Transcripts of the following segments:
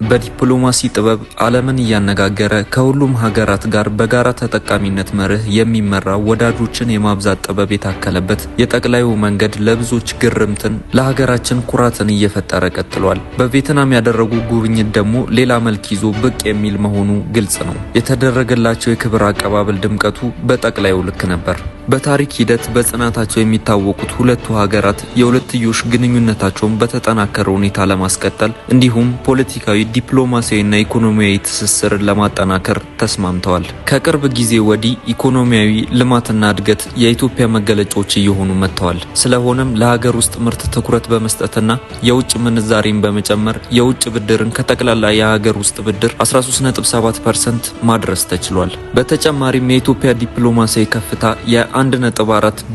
በዲፕሎማሲ ጥበብ ዓለምን እያነጋገረ ከሁሉም ሀገራት ጋር በጋራ ተጠቃሚነት መርህ የሚመራ ወዳጆችን የማብዛት ጥበብ የታከለበት የጠቅላዩ መንገድ ለብዙዎች ግርምትን ለሀገራችን ኩራትን እየፈጠረ ቀጥሏል። በቬትናም ያደረጉ ጉብኝት ደግሞ ሌላ መልክ ይዞ ብቅ የሚል መሆኑ ግልጽ ነው። የተደረገላቸው የክብር አቀባበል ድምቀቱ በጠቅላዩ ልክ ነበር። በታሪክ ሂደት በጽናታቸው የሚታወቁት ሁለቱ ሀገራት የሁለትዮሽ ግንኙነታቸውን በተጠናከረ ሁኔታ ለማስቀጠል እንዲሁም ፖለቲካዊ፣ ዲፕሎማሲያዊና ኢኮኖሚያዊ ትስስርን ለማጠናከር ተስማምተዋል። ከቅርብ ጊዜ ወዲህ ኢኮኖሚያዊ ልማትና እድገት የኢትዮጵያ መገለጫዎች እየሆኑ መጥተዋል። ስለሆነም ለሀገር ውስጥ ምርት ትኩረት በመስጠትና የውጭ ምንዛሬን በመጨመር የውጭ ብድርን ከጠቅላላ የሀገር ውስጥ ብድር 13.7% ማድረስ ተችሏል። በተጨማሪም የኢትዮጵያ ዲፕሎማሲያዊ ከፍታ የ1.4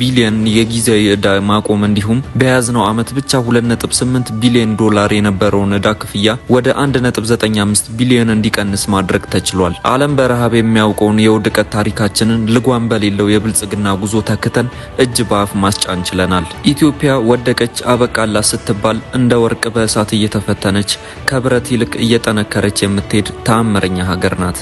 ቢሊዮን የጊዜያዊ ዕዳ ማቆም እንዲሁም በያዝነው ዓመት ብቻ 2.8 ቢሊዮን ዶላር የነበረውን ዕዳ ክፍያ ወደ 1.95 ቢሊዮን እንዲቀንስ ማድረግ ተችሏል። ዓለም በረሃብ የሚያውቀውን የውድቀት ታሪካችንን ልጓም በሌለው የብልጽግና ጉዞ ተክተን እጅ በአፍ ማስጫን ችለናል። ኢትዮጵያ ወደቀች አበቃላት ስትባል እንደ ወርቅ በእሳት እየተፈተነች ከብረት ይልቅ እየጠነከረች የምትሄድ ተአምረኛ ሀገር ናት።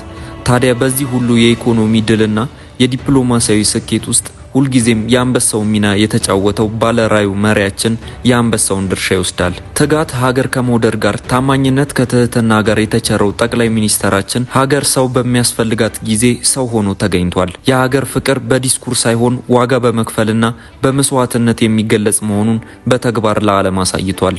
ታዲያ በዚህ ሁሉ የኢኮኖሚ ድልና የዲፕሎማሲያዊ ስኬት ውስጥ ሁልጊዜም የአንበሳው ሚና የተጫወተው ባለራዩ መሪያችን የአንበሳውን ድርሻ ይወስዳል። ትጋት ሀገር ከመውደድ ጋር፣ ታማኝነት ከትህትና ጋር የተቸረው ጠቅላይ ሚኒስተራችን ሀገር ሰው በሚያስፈልጋት ጊዜ ሰው ሆኖ ተገኝቷል። የሀገር ፍቅር በዲስኩር ሳይሆን ዋጋ በመክፈልና በመስዋዕትነት የሚገለጽ መሆኑን በተግባር ለዓለም አሳይቷል።